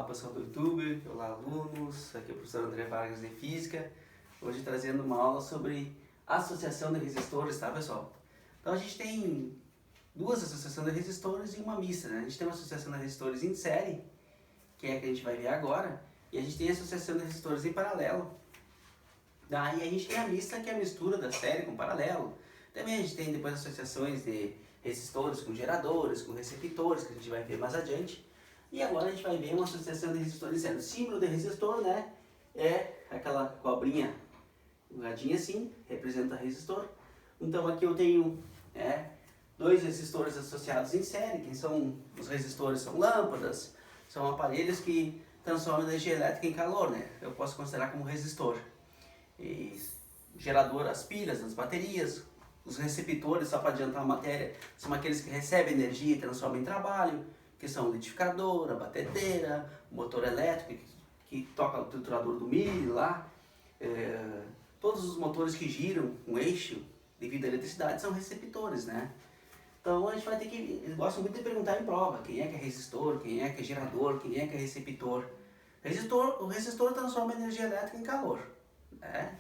pessoal do YouTube, olá alunos, aqui é o professor André Vargas de Física, hoje trazendo uma aula sobre associação de resistores, tá pessoal? Então a gente tem duas associações de resistores e uma mista, né? A gente tem uma associação de resistores em série, que é a que a gente vai ver agora, e a gente tem a associação de resistores em paralelo. Daí a gente tem a mista, que é a mistura da série com paralelo. Também a gente tem depois associações de resistores com geradores, com receptores, que a gente vai ver mais adiante. E agora a gente vai ver uma associação de resistores em série. O símbolo de resistor, né, é aquela cobrinha engadinha assim, representa resistor. Então aqui eu tenho dois resistores associados em série. Quem são os resistores? São lâmpadas, são aparelhos que transformam energia elétrica em calor, né? Eu posso considerar como resistor. E gerador, as pilhas, as baterias, os receptores, só para adiantar a matéria, são aqueles que recebem energia e transformam em trabalho, que são o liquidificador, a batedeira, o motor elétrico que toca o triturador do milho lá. Todos os motores que giram um eixo devido à eletricidade são receptores, né? Então a gente vai ter que, eles gostam muito de perguntar em prova, quem é resistor, quem é gerador, quem é receptor. O resistor transforma a energia elétrica em calor, né?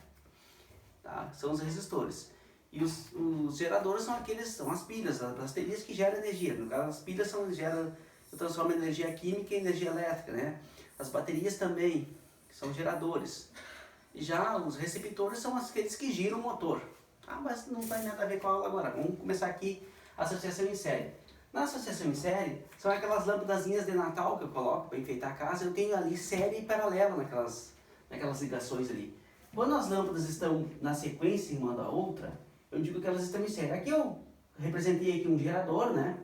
Tá? São os resistores. E os geradores são as pilhas, as baterias que geram energia. No caso, as pilhas transformam energia química em energia elétrica, né? As baterias também são geradores. E já os receptores são aqueles que giram o motor. Ah, mas não tem nada a ver com a aula agora. Vamos começar aqui a associação em série. Na associação em série, são aquelas lâmpadazinhas de Natal que eu coloco para enfeitar a casa. Eu tenho ali série e paralelo naquelas ligações ali. Quando as lâmpadas estão na sequência uma da outra, eu digo que elas estão em série. Aqui eu representei aqui um gerador, né?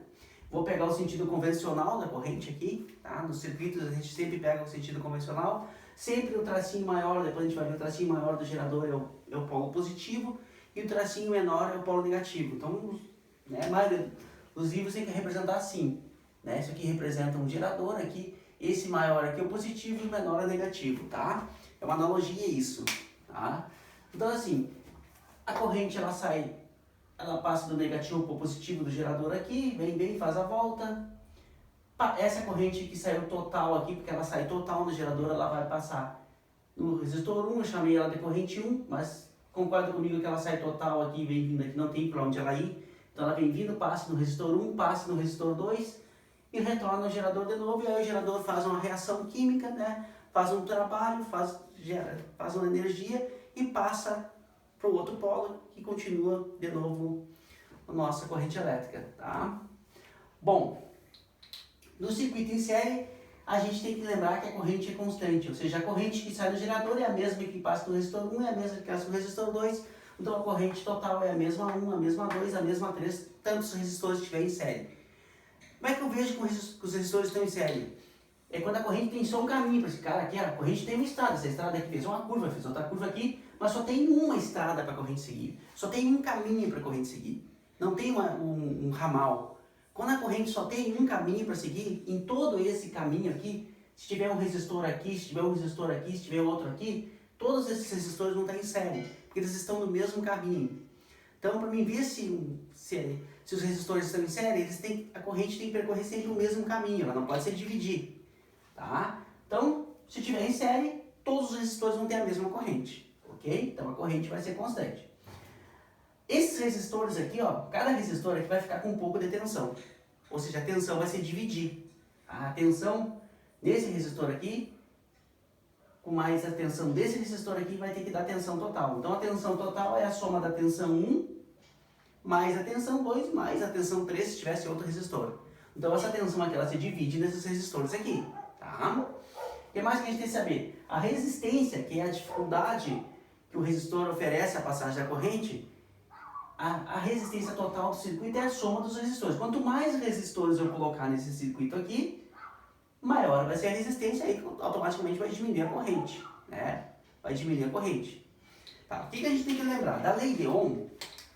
Vou pegar o sentido convencional da corrente aqui, tá? Nos circuitos a gente sempre pega o sentido convencional. Sempre o tracinho maior, depois a gente vai ver o tracinho maior do gerador é o polo positivo e o tracinho menor é o polo negativo. Então, né, os livros tem que representar assim, né? Isso aqui representa um gerador aqui, esse maior aqui é o positivo e o menor é o negativo, tá? É uma analogia isso, tá? Então assim, a corrente ela passa do negativo para o positivo do gerador aqui, vem, faz a volta. Essa corrente que saiu total aqui, porque ela sai total no gerador, ela vai passar no resistor 1, eu chamei ela de corrente 1, mas concorda comigo que ela sai total aqui, vem vindo aqui, não tem para onde ela ir. Então ela vem vindo, passa no resistor 1, passa no resistor 2 e retorna no gerador de novo, e aí o gerador faz uma reação química, né? Faz um trabalho, faz uma energia e passa para o outro polo, que continua de novo a nossa corrente elétrica, tá? Bom, no circuito em série, a gente tem que lembrar que a corrente é constante, ou seja, a corrente que sai do gerador é a mesma que passa do resistor 1, é a mesma que passa do resistor 2, então a corrente total é a mesma 1, a mesma 2, a mesma 3, tantos resistores estiverem em série. Como é que eu vejo que os resistores estão em série? É quando a corrente tem só um caminho, para esse cara aqui, a corrente tem uma estrada, essa estrada aqui fez uma curva, fez outra curva aqui, mas só tem uma estrada para a corrente seguir, só tem um caminho para a corrente seguir, não tem um ramal. Quando a corrente só tem um caminho para seguir, em todo esse caminho aqui, se tiver um resistor aqui, se tiver um resistor aqui, se tiver outro aqui, todos esses resistores vão estar em série, porque eles estão no mesmo caminho. Então, para mim ver se os resistores estão em série, a corrente tem que percorrer sempre o mesmo caminho, ela não pode se dividir. Tá? Então, se tiver em série, todos os resistores vão ter a mesma corrente, ok? Então a corrente vai ser constante. Esses resistores aqui, ó, cada resistor aqui vai ficar com um pouco de tensão, ou seja, a tensão vai se dividir. A tensão desse resistor aqui, com mais a tensão desse resistor aqui, vai ter que dar tensão total. Então a tensão total é a soma da tensão 1 mais a tensão 2 mais a tensão 3 se tivesse outro resistor. Então essa tensão aqui ela se divide nesses resistores aqui. Tá? O que mais que a gente tem que saber? A resistência, que é a dificuldade que o resistor oferece à passagem da corrente, a resistência total do circuito é a soma dos resistores. Quanto mais resistores eu colocar nesse circuito aqui, maior vai ser a resistência, aí automaticamente vai diminuir a corrente, né? Vai diminuir a corrente. Tá? O que a gente tem que lembrar? Da lei de Ohm,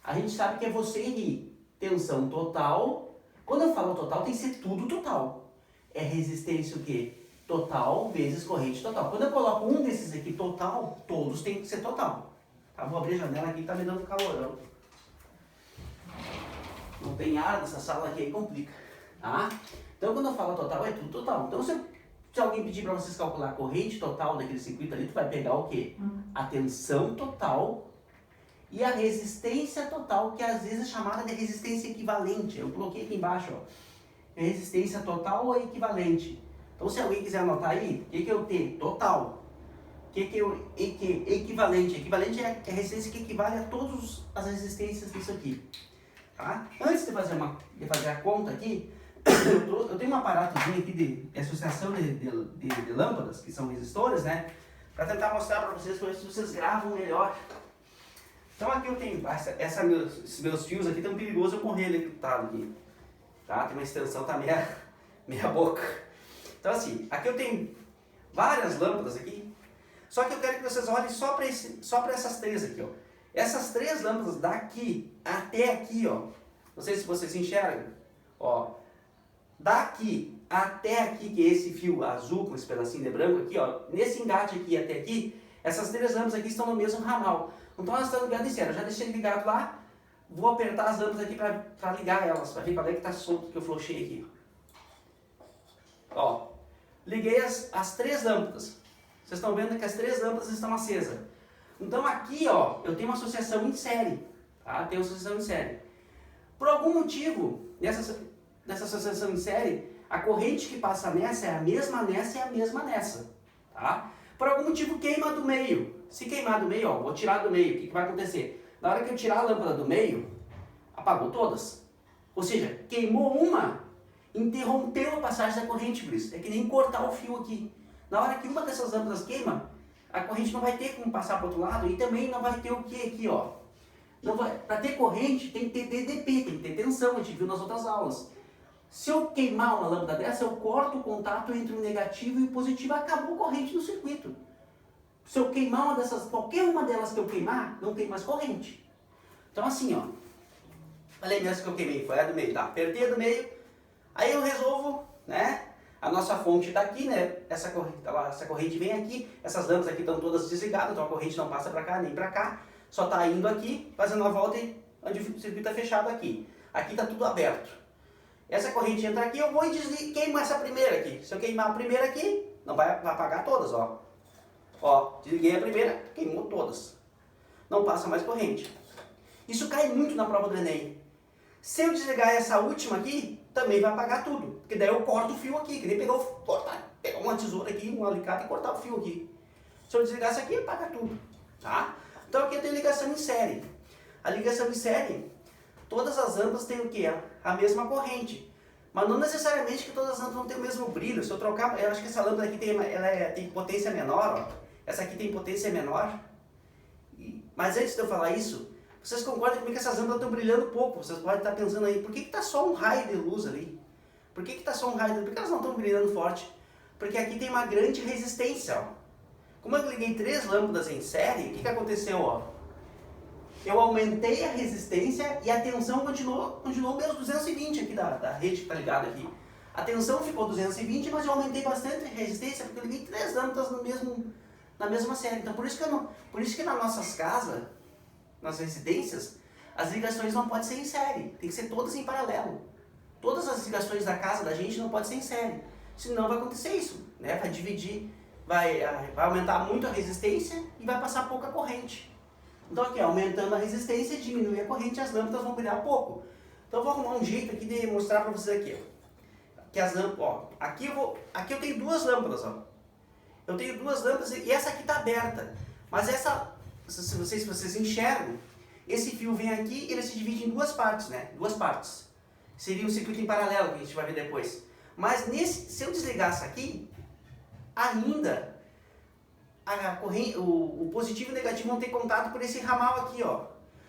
a gente sabe que é você e tensão total. Quando eu falo total, tem que ser tudo total. É resistência o quê? Total vezes corrente total. Quando eu coloco um desses aqui total, todos têm que ser total. Tá? Vou abrir a janela aqui que tá me dando calorão. Não tem ar nessa sala aqui, aí complica. Tá? Então quando eu falo total, é tudo total. Então se eu Se alguém pedir para vocês calcular a corrente total daquele circuito ali, tu vai pegar o quê? A tensão total e a resistência total, que às vezes é chamada de resistência equivalente. Eu coloquei aqui embaixo, ó. Resistência total ou equivalente. Então, se alguém quiser anotar aí, o que é o T? Total. O que é o equivalente? Equivalente é a resistência que equivale a todas as resistências disso aqui. Tá? Antes de fazer a conta aqui, eu tenho um aparatozinho aqui de associação de lâmpadas, que são resistores, né? Para tentar mostrar para vocês, para ver se vocês gravam melhor. Então aqui eu tenho, esses meus fios aqui tão perigoso eu morrer eletrocutado aqui. Tá? Tem uma extensão, tá meia boca. Então assim, aqui eu tenho várias lâmpadas aqui, só que eu quero que vocês olhem só para essas três aqui, ó. Essas três lâmpadas daqui até aqui, ó. Não sei se vocês enxergam, ó. Daqui até aqui, que é esse fio azul com esse pedacinho de branco aqui, ó. Nesse engate aqui até aqui, essas três lâmpadas aqui estão no mesmo ramal. Então elas estão ligadas em série. Eu já deixei ligado lá. Vou apertar as lâmpadas aqui para ligar elas, para ver qual é que está solto que eu flochei aqui. Ó, liguei as três lâmpadas. Vocês estão vendo que as três lâmpadas estão acesas. Então aqui, ó, eu tenho uma associação em série. Tá? Tenho uma associação em série. Por algum motivo, nessa associação em série, a corrente que passa nessa é a mesma nessa e a mesma nessa. Tá? Por algum motivo queima do meio. Se queimar do meio, ó, vou tirar do meio, o que vai acontecer? Na hora que eu tirar a lâmpada do meio, apagou todas. Ou seja, queimou uma, interrompeu a passagem da corrente por isso. É que nem cortar o fio aqui. Na hora que uma dessas lâmpadas queima, a corrente não vai ter como passar para o outro lado e também não vai ter o que aqui, ó. Para ter corrente tem que ter DDP, tem que ter tensão, a gente viu nas outras aulas. Se eu queimar uma lâmpada dessa, eu corto o contato entre o negativo e o positivo, acabou a corrente no circuito. Se eu queimar uma dessas, qualquer uma delas que eu queimar, não tem mais corrente. Então assim, ó. Falei mesmo que eu queimei, foi a do meio, tá? Apertei a do meio, aí eu resolvo, né? A nossa fonte está aqui, né? Essa corrente vem aqui, essas lâmpadas aqui estão todas desligadas, então a corrente não passa para cá nem para cá, só está indo aqui, fazendo a volta onde o circuito está fechado aqui. Aqui está tudo aberto. Essa corrente entra aqui, eu vou e queimo essa primeira aqui. Se eu queimar a primeira aqui, não vai apagar todas, ó. Ó, desliguei a primeira, queimou todas. Não passa mais corrente. Isso cai muito na prova do Enem. Se eu desligar essa última aqui, também vai apagar tudo. Porque daí eu corto o fio aqui, que nem pegar uma tesoura aqui, um alicate e cortar o fio aqui. Se eu desligar essa aqui, apaga tudo. Tá? Então aqui eu tenho ligação em série. A ligação em série, todas as lâmpadas têm o quê? A mesma corrente. Mas não necessariamente que todas as lâmpadas vão ter o mesmo brilho. Se eu trocar, eu acho que essa lâmpada aqui tem potência menor, ó. Essa aqui tem potência menor. Mas antes de eu falar isso, vocês concordam comigo que essas lâmpadas estão brilhando pouco? Vocês podem estar pensando aí, por que está só um raio de luz ali? Por que está só um raio de luz? Por que elas não estão brilhando forte? Porque aqui tem uma grande resistência, ó. Como eu liguei 3 lâmpadas em série, o que aconteceu, ó? Eu aumentei a resistência e a tensão continuou menos 220 aqui da rede que está ligada aqui. A tensão ficou 220, mas eu aumentei bastante a resistência porque eu liguei 3 lâmpadas na mesma série. Então por isso que nas nossas casas, nas residências, as ligações não podem ser em série, tem que ser todas em paralelo. Todas as ligações da casa da gente não podem ser em série, senão vai acontecer isso, né? Vai dividir, vai aumentar muito a resistência e vai passar pouca corrente. Então aqui, aumentando a resistência, diminui a corrente e as lâmpadas vão brilhar pouco. Então eu vou arrumar um jeito aqui de mostrar para vocês aqui, ó. Que as lâmpadas, ó, aqui eu tenho 2 lâmpadas, ó. Eu tenho 2 lâmpadas e essa aqui está aberta, mas essa, se vocês enxergam, esse fio vem aqui e ele se divide em 2 partes, né? 2 partes. Seria um circuito em paralelo que a gente vai ver depois. Mas se eu desligar essa aqui, ainda a corrente, o positivo e o negativo vão ter contato por esse ramal aqui, ó.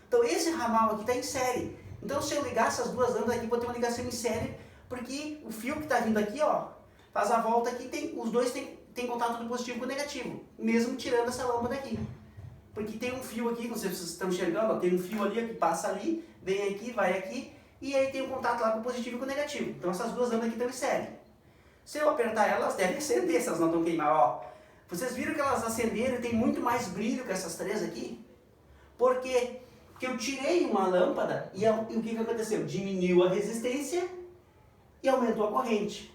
Então esse ramal aqui está em série. Então se eu ligar essas 2 lâmpadas aqui, vou ter uma ligação em série, porque o fio que está vindo aqui, ó, faz a volta aqui, os dois tem contato do positivo com o negativo, mesmo tirando essa lâmpada aqui. Porque tem um fio aqui, não sei se vocês estão enxergando, ó, tem um fio ali que passa ali, vem aqui, vai aqui, e aí tem um contato lá com o positivo e com o negativo. Então essas 2 lâmpadas aqui estão em série. Se eu apertar elas, devem acender se elas não estão queimar, ó. Vocês viram que elas acenderam e tem muito mais brilho que essas 3 aqui? Por quê? Porque eu tirei uma lâmpada e o que aconteceu? Diminuiu a resistência e aumentou a corrente.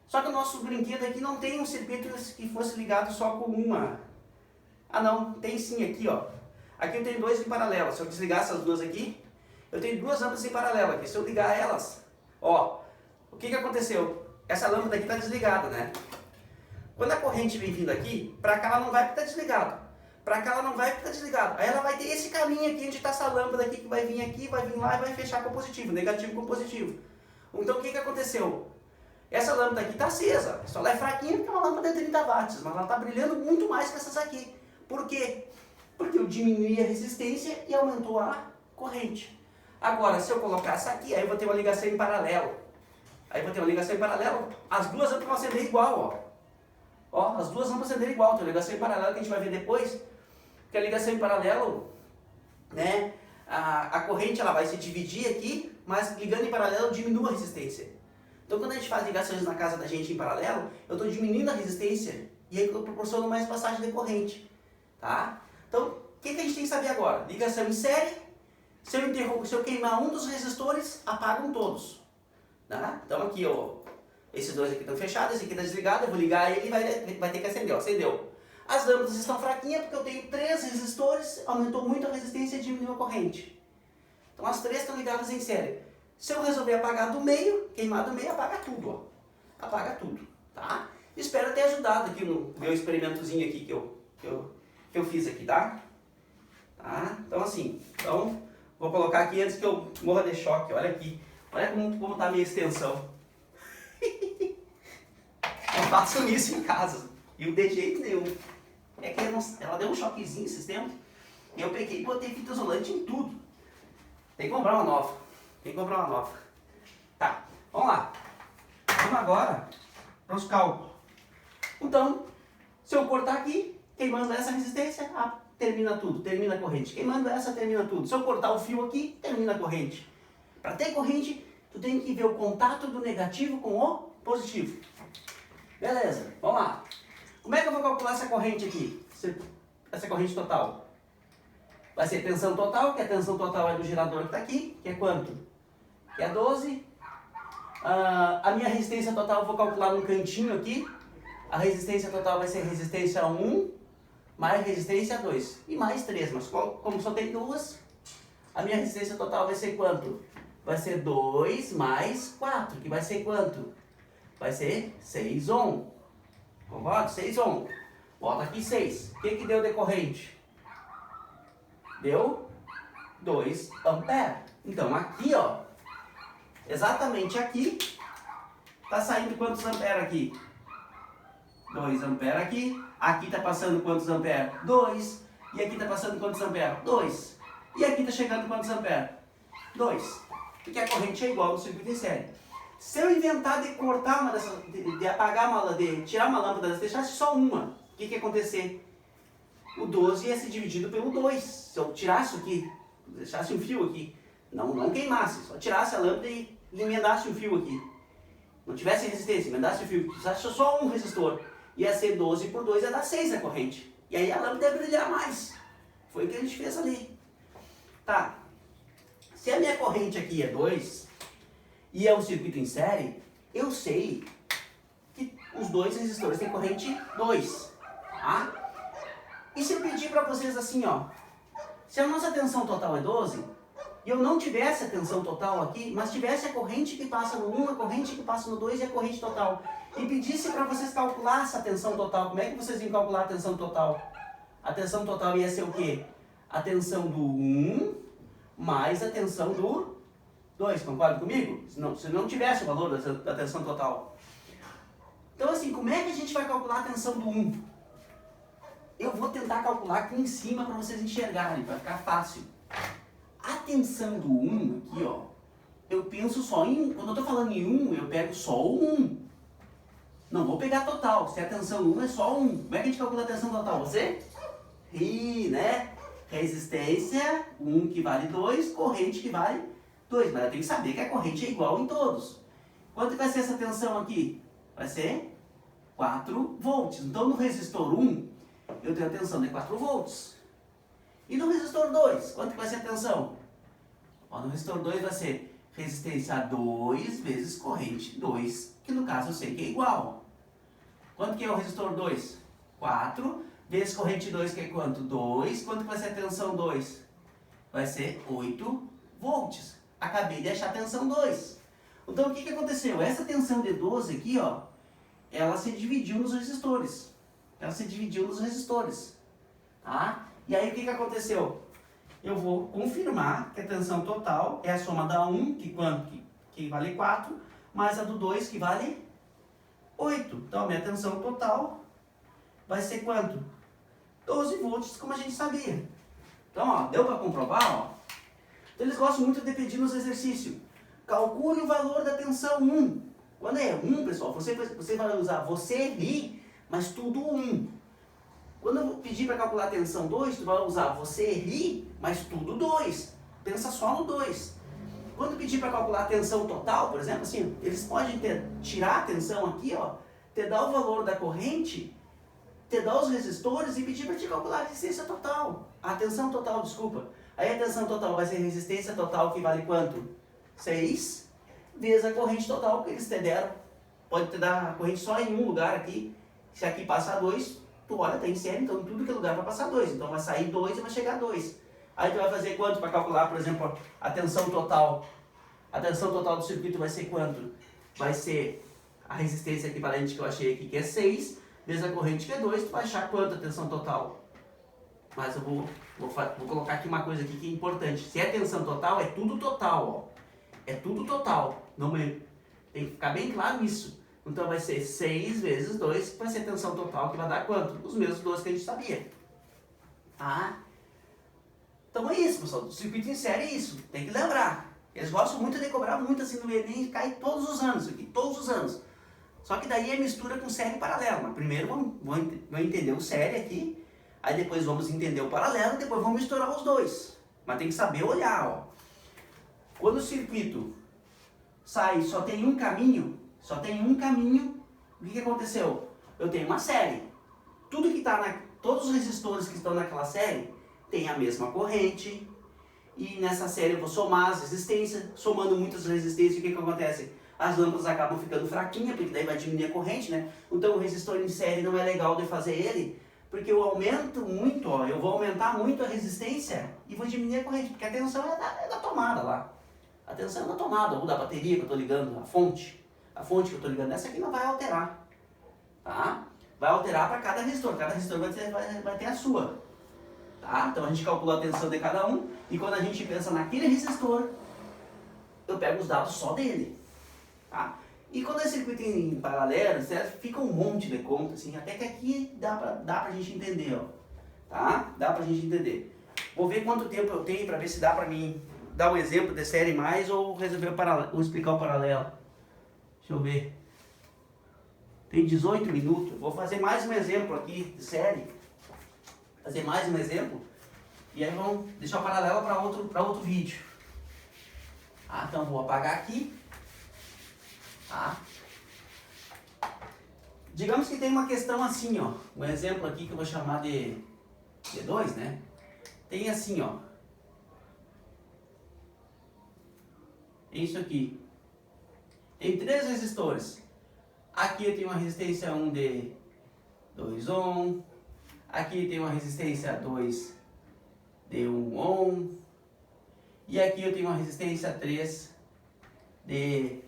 Só que o nosso brinquedo aqui não tem um circuito que fosse ligado só com uma. Ah não, tem sim aqui, ó. Aqui eu tenho dois em paralelo. Se eu desligar essas duas aqui, eu tenho duas lâmpadas em paralelo aqui. Se eu ligar elas, ó, o que aconteceu? Essa lâmpada aqui está desligada, né? Quando a corrente vem vindo aqui, para cá ela não vai porque está desligado. Para cá ela não vai porque está desligado. Aí ela vai ter esse caminho aqui, onde está essa lâmpada aqui, que vai vir lá e vai fechar com positivo, negativo com positivo. Então o que aconteceu? Essa lâmpada aqui está acesa, só ela é fraquinha porque é uma lâmpada de 30 watts, mas ela está brilhando muito mais que essas aqui. Por quê? Porque eu diminuí a resistência e aumentou a corrente. Agora, se eu colocar essa aqui, aí eu vou ter uma ligação em paralelo. As duas lâmpadas vão acender igual, ó. Ó, as duas lâmpadas vão acender igual, tem uma ligação em paralelo que a gente vai ver depois. Porque a ligação em paralelo, né, a corrente ela vai se dividir aqui, mas ligando em paralelo diminui a resistência. Então quando a gente faz ligações na casa da gente em paralelo, eu estou diminuindo a resistência e aí eu proporciono mais passagem de corrente. Tá? Então, o que a gente tem que saber agora? Ligação em série, se eu queimar um dos resistores, apagam todos. Tá? Então aqui, ó, esses dois aqui estão fechados, esse aqui está desligado, eu vou ligar ele e vai ter que acender, ó, acendeu. As lâmpadas estão fraquinhas porque eu tenho 3 resistores, aumentou muito a resistência e diminuiu a corrente. Então as 3 estão ligadas em série. Se eu resolver apagar do meio, queimar do meio, apaga tudo, ó. Apaga tudo, tá? Espero ter ajudado aqui no meu experimentozinho aqui que eu fiz aqui, tá? Então assim, vou colocar aqui antes que eu morra de choque, olha aqui. Olha como tá a minha extensão. Eu faço isso em casa, e de jeito nenhum. É que ela deu um choquezinho esses tempos, e eu peguei e botei fita isolante em tudo. Tem que comprar uma nova. Tá, vamos lá. Vamos agora para os cálculos. Então, se eu cortar aqui, queimando essa resistência, termina tudo, termina a corrente. Queimando essa, termina tudo. Se eu cortar o fio aqui, termina a corrente. Para ter corrente, tu tem que ver o contato do negativo com o positivo. Beleza, vamos lá. Como é que eu vou calcular essa corrente aqui? Essa corrente total? Vai ser tensão total, que a tensão total é do gerador que está aqui, que é quanto? Que é 12. A minha resistência total eu vou calcular no cantinho aqui. A resistência total vai ser resistência 1 mais resistência 2. E mais 3, mas como só tem duas, a minha resistência total vai ser quanto? Vai ser 2 mais 4, que vai ser quanto? Vai ser 6 ohm. Concordo? 6 ohm. Bota aqui 6. O que deu de corrente? Deu 2 ampere. Então aqui, ó, exatamente aqui, tá saindo quantos ampere aqui? 2 ampere aqui. Aqui tá passando quantos ampere? 2. E aqui tá passando quantos ampere? 2. E aqui tá chegando quantos ampere? 2. Porque a corrente é igual no circuito em série. Se eu inventar de cortar uma dessas, de apagar uma, de tirar uma lâmpada dessas, deixasse só uma, o que ia acontecer? O 12 ia ser dividido pelo 2. Se eu tirasse aqui, deixasse um fio aqui, não queimasse, só tirasse a lâmpada e emendasse um fio aqui. Não tivesse resistência, emendasse o fio, precisasse só um resistor. Ia ser 12 por 2, ia dar 6 a corrente. E aí a lâmpada ia brilhar mais. Foi o que a gente fez ali. Tá. Se a minha corrente aqui é 2 e é um circuito em série, eu sei que os dois resistores têm corrente 2. Tá? E se eu pedir para vocês assim, ó, se a nossa tensão total é 12, e eu não tivesse a tensão total aqui, mas tivesse a corrente que passa no 1, a corrente que passa no 2 e a corrente total, e pedisse para vocês calcular essa tensão total, como é que vocês iam calcular a tensão total? A tensão total ia ser o quê? A tensão do 1 mais a tensão do 2, concorda comigo? Se não tivesse o valor da tensão total. Então assim, como é que a gente vai calcular a tensão do 1? Eu vou tentar calcular aqui em cima para vocês enxergarem, para ficar fácil. A tensão do 1 aqui, ó, eu penso só em, quando eu estou falando em 1, eu pego só o 1. Não vou pegar total, se a tensão 1 é só 1. Como é que a gente calcula a tensão total? Você? Né? Resistência, 1 que vale 2, corrente que vale 2. Mas eu tenho que saber que a corrente é igual em todos. Quanto vai ser essa tensão aqui? Vai ser 4 volts. Então no resistor 1, eu tenho a tensão de 4 volts. E no resistor 2, quanto vai ser a tensão? Ó, no resistor 2 vai ser resistência 2 vezes corrente 2, que no caso eu sei que é igual. Quanto que é o resistor 2? 4 vezes corrente 2, que é quanto? 2. Quanto que vai ser a tensão 2? Vai ser 8 volts. Acabei de achar a tensão 2. Então, o que aconteceu? Essa tensão de 12 aqui, ó, ela se dividiu nos resistores. Tá? E aí, o que aconteceu? Eu vou confirmar que a tensão total é a soma da 1, que vale 4, mais a do 2, que vale 8. Então, a minha tensão total vai ser quanto? 12 volts, como a gente sabia. Então, ó, deu para comprovar, ó. Então, eles gostam muito de pedir nos exercícios. Calcule o valor da tensão 1. Quando é 1, pessoal, você vai usar você ri, mas tudo 1. Quando eu pedir para calcular a tensão 2, tu vai usar você ri, mas tudo 2. Pensa só no 2. Quando pedir para calcular a tensão total, por exemplo, assim, eles podem tirar a tensão aqui, ó, te dar o valor da corrente, te dar os resistores e pedir para te calcular a resistência total. A tensão total, desculpa. Aí a tensão total vai ser resistência total, que vale quanto? 6 vezes a corrente total que eles te deram. Pode te dar a corrente só em um lugar aqui. Se aqui passar 2, tu olha, tem série, então em tudo que é lugar vai passar 2. Então vai sair 2 e vai chegar 2. Aí tu vai fazer quanto para calcular, por exemplo, a tensão total? A tensão total do circuito vai ser quanto? Vai ser a resistência equivalente que eu achei aqui, que é 6, vezes a corrente, que é 2. Tu vai achar quanto a tensão total? Mas eu vou colocar aqui uma coisa aqui que é importante. Se é tensão total, é tudo total, ó. É tudo total. Tem que ficar bem claro isso. Então vai ser 6 vezes 2, que vai ser a tensão total, que vai dar quanto? Os mesmos 2 que a gente sabia. Tá? Então é isso, pessoal. O circuito em série é isso. Tem que lembrar. Eles gostam muito de cobrar muito assim no Enem, cai todos os anos aqui, todos os anos. Só que daí é mistura com série paralela. Mas primeiro vamos entender o série aqui, aí depois vamos entender o paralelo, e depois vamos misturar os dois. Mas tem que saber olhar, ó. Quando o circuito sai, só tem um caminho, o que aconteceu? Eu tenho uma série. Todos os resistores que estão naquela série têm a mesma corrente, e nessa série eu vou somar as resistências. Somando muitas resistências, o que acontece? As lâmpadas acabam ficando fraquinhas, porque daí vai diminuir a corrente, né? Então o resistor em série não é legal de fazer ele, porque eu aumento muito, ó, eu vou aumentar muito a resistência e vou diminuir a corrente, porque a tensão é da tomada lá. A tensão é da tomada, ou da bateria que eu estou ligando, a fonte que eu estou ligando, essa aqui não vai alterar, tá? Vai alterar para cada resistor vai ter a sua, tá? Então a gente calcula a tensão de cada um, e quando a gente pensa naquele resistor, eu pego os dados só dele, tá? E quando é circuito em paralelo, fica um monte de conta, assim, até que aqui dá pra gente entender, ó, tá? Dá pra gente entender. Vou ver quanto tempo eu tenho para ver se dá pra mim dar um exemplo de série mais ou resolver ou explicar o paralelo. Deixa eu ver. Tem 18 minutos. Vou fazer mais um exemplo aqui de série. Fazer mais um exemplo. E aí vamos deixar o paralelo para outro vídeo. Ah, então vou apagar aqui. Tá? Digamos que tem uma questão assim, ó. Um exemplo aqui que eu vou chamar de 2, né? Tem assim, ó. Isso aqui. Tem 3 resistores. Aqui eu tenho uma resistência 1 de 2 ohm. Aqui tem uma resistência 2 de 1 ohm. E aqui eu tenho uma resistência 3 de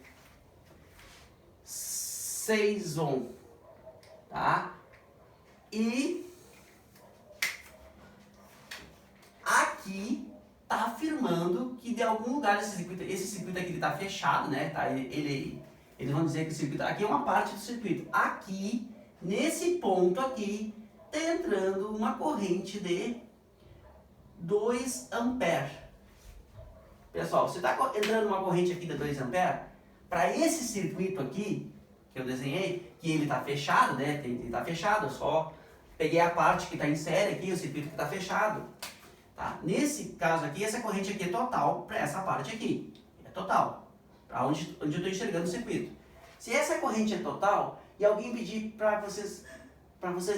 6 ohm. Tá? E aqui tá afirmando que de algum lugar esse circuito aqui está fechado, né? Tá? Eles vão dizer que o circuito aqui é uma parte do circuito. Aqui, nesse ponto aqui, está entrando uma corrente de 2 amperes. Pessoal, se está entrando uma corrente aqui de 2 amperes, para esse circuito aqui, que eu desenhei, que ele está fechado, né? Ele está fechado, eu só peguei a parte que está em série aqui, o circuito que está fechado. Tá? Nesse caso aqui, essa corrente aqui é total para essa parte aqui. É total. Para onde eu estou enxergando o circuito. Se essa corrente é total, e alguém pedir para vocês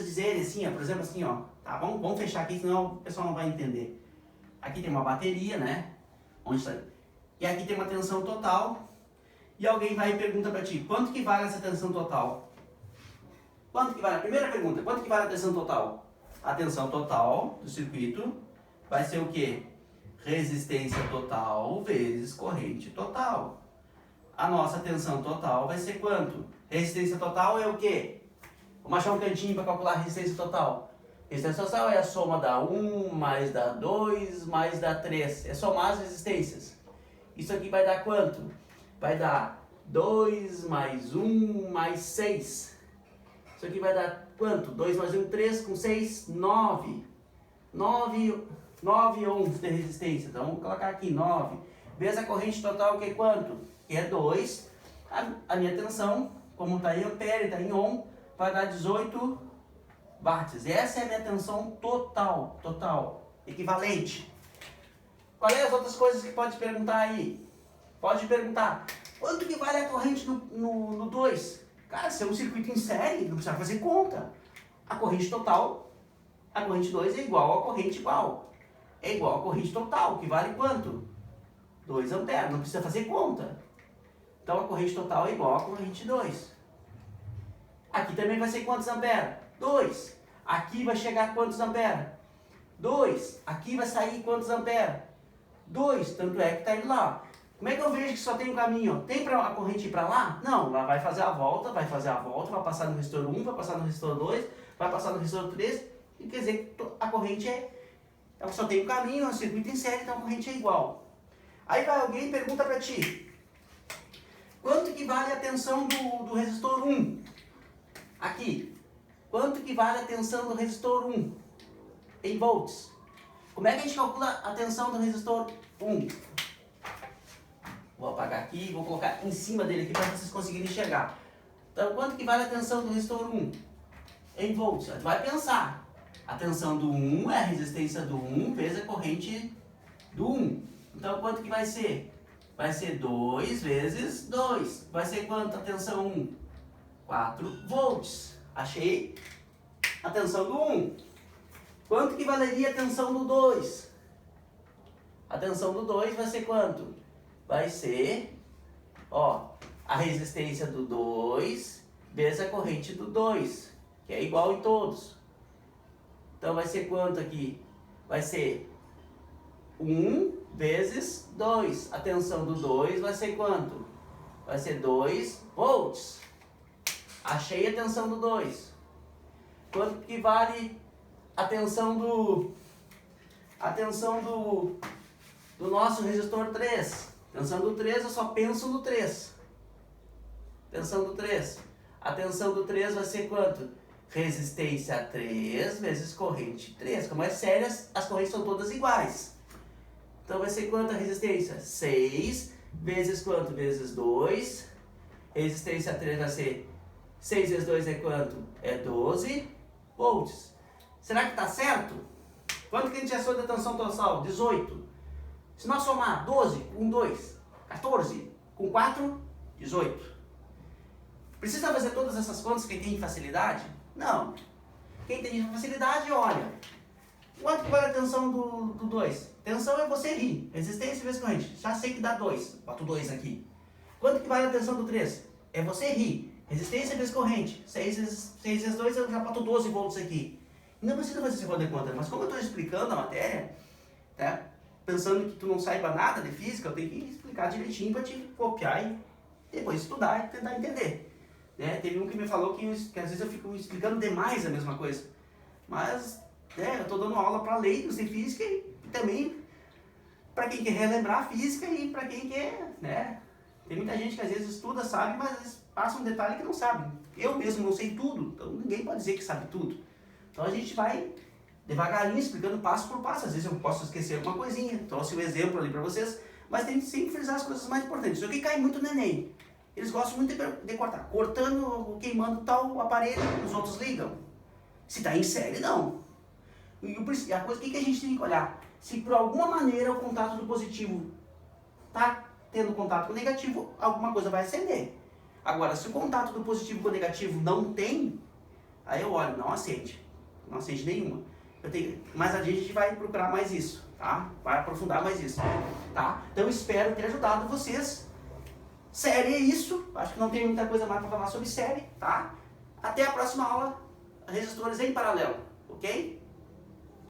dizerem assim, ó, por exemplo assim, ó, tá, vamos fechar aqui, senão o pessoal não vai entender. Aqui tem uma bateria, né? e aqui tem uma tensão total, e alguém vai e pergunta para ti, quanto que vale essa tensão total? Quanto que vale? A primeira pergunta, quanto que vale a tensão total? A tensão total do circuito vai ser o quê? Resistência total vezes corrente total. A nossa tensão total vai ser quanto? Resistência total é o quê? Vamos achar um cantinho para calcular a resistência total. Resistência total é a soma da 1 mais da 2 mais da 3. É somar as resistências. Isso aqui vai dar quanto? Vai dar 2 mais 1 mais 6. Isso aqui vai dar quanto? 2 mais 1, 3, com 6, 9. 9 ohms de resistência. Então vamos colocar aqui 9. Vezes a corrente total, que é quanto? Que é 2. A minha tensão, como está em ampere, está em ohm, vai dar 18 watts. Essa é a minha tensão total, equivalente. Quais são as outras coisas que pode perguntar aí? Pode perguntar, quanto que vale a corrente no 2? Cara, se é um circuito em série, não precisa fazer conta. A corrente total, a corrente 2 é igual à corrente igual. É igual à corrente total, que vale quanto? 2 amperes, não precisa fazer conta. Então a corrente total é igual à corrente 2. Aqui também vai ser quantos amperes? 2. Aqui vai chegar quantos amperes? 2. Aqui vai sair quantos amperes? 2. Tanto é que está indo lá. Como é que eu vejo que só tem um caminho? Tem para a corrente ir para lá? Não, ela vai fazer a volta, vai passar no resistor 1, vai passar no resistor 2, vai passar no resistor 3, e quer dizer que a corrente ela só tem um caminho, é um circuito em série, então a corrente é igual. Aí vai alguém e pergunta para ti, quanto que vale a tensão do resistor 1? Aqui. Quanto que vale a tensão do resistor 1? Em volts. Como é que a gente calcula a tensão do resistor 1? Vou apagar aqui e vou colocar em cima dele aqui para vocês conseguirem enxergar. Então, quanto que vale a tensão do resistor 1? Em volts. Você vai pensar. A tensão do 1 é a resistência do 1 vezes a corrente do 1. Então, quanto que vai ser? Vai ser 2 vezes 2. Vai ser quanto a tensão 1? 4 volts. Achei a tensão do 1. Quanto que valeria a tensão do 2? A tensão do 2 vai ser quanto? Vai ser, a resistência do 2 vezes a corrente do 2, que é igual em todos. Então vai ser quanto aqui? Vai ser 1 vezes 2. A tensão do 2 vai ser quanto? Vai ser 2 volts. Achei a tensão do 2. Quanto que vale a tensão do nosso resistor 3? Tensão do 3, eu só penso no 3. Tensão do 3. A tensão do 3 vai ser quanto? Resistência 3 vezes corrente 3. Como é séria, as correntes são todas iguais. Então vai ser quanto a resistência? 6 vezes quanto? Vezes 2. Resistência 3 vai ser 6 vezes 2 é quanto? É 12 volts. Será que está certo? Quanto que a gente achou da tensão total? 18. Se nós somar 12 com 2, 14, com 4, 18. Precisa fazer todas essas contas quem tem facilidade? Não. Quem tem facilidade, olha. Quanto que vale a tensão do 2? Tensão é você rir. Resistência vezes corrente. Já sei que dá 2. Boto 2 aqui. Quanto que vale a tensão do 3? É você rir. Resistência vezes corrente. 6 vezes 2, eu já boto 12 volts aqui. Não precisa fazer esse conta de conta. Mas como eu estou explicando a matéria, tá? Pensando que tu não saiba nada de física, eu tenho que explicar direitinho para te copiar e depois estudar e tentar entender. Né? Teve um que me falou que às vezes eu fico explicando demais a mesma coisa. Mas eu estou dando aula para leigos de física e também para quem quer relembrar a física e para quem quer, né? Tem muita gente que às vezes estuda, sabe, mas às vezes passa um detalhe que não sabe. Eu mesmo não sei tudo, então ninguém pode dizer que sabe tudo. Então a gente vai devagarinho, explicando passo por passo. Às vezes eu posso esquecer alguma coisinha, trouxe um exemplo ali para vocês, mas tem que sempre frisar as coisas mais importantes. Isso aqui cai muito no Enem. Eles gostam muito de cortar. Cortando, queimando tal aparelho, os outros ligam. Se está em série, não. E a coisa que a gente tem que olhar, se por alguma maneira o contato do positivo está tendo contato com o negativo, alguma coisa vai acender. Agora, se o contato do positivo com o negativo não tem, aí eu olho, não acende nenhuma. Mais adiante a gente vai procurar mais isso. tá? Vai aprofundar mais isso, tá? Então espero ter ajudado vocês. Série é isso, acho que não tem muita coisa mais para falar sobre série, tá? Até a próxima aula, resistores em paralelo, ok?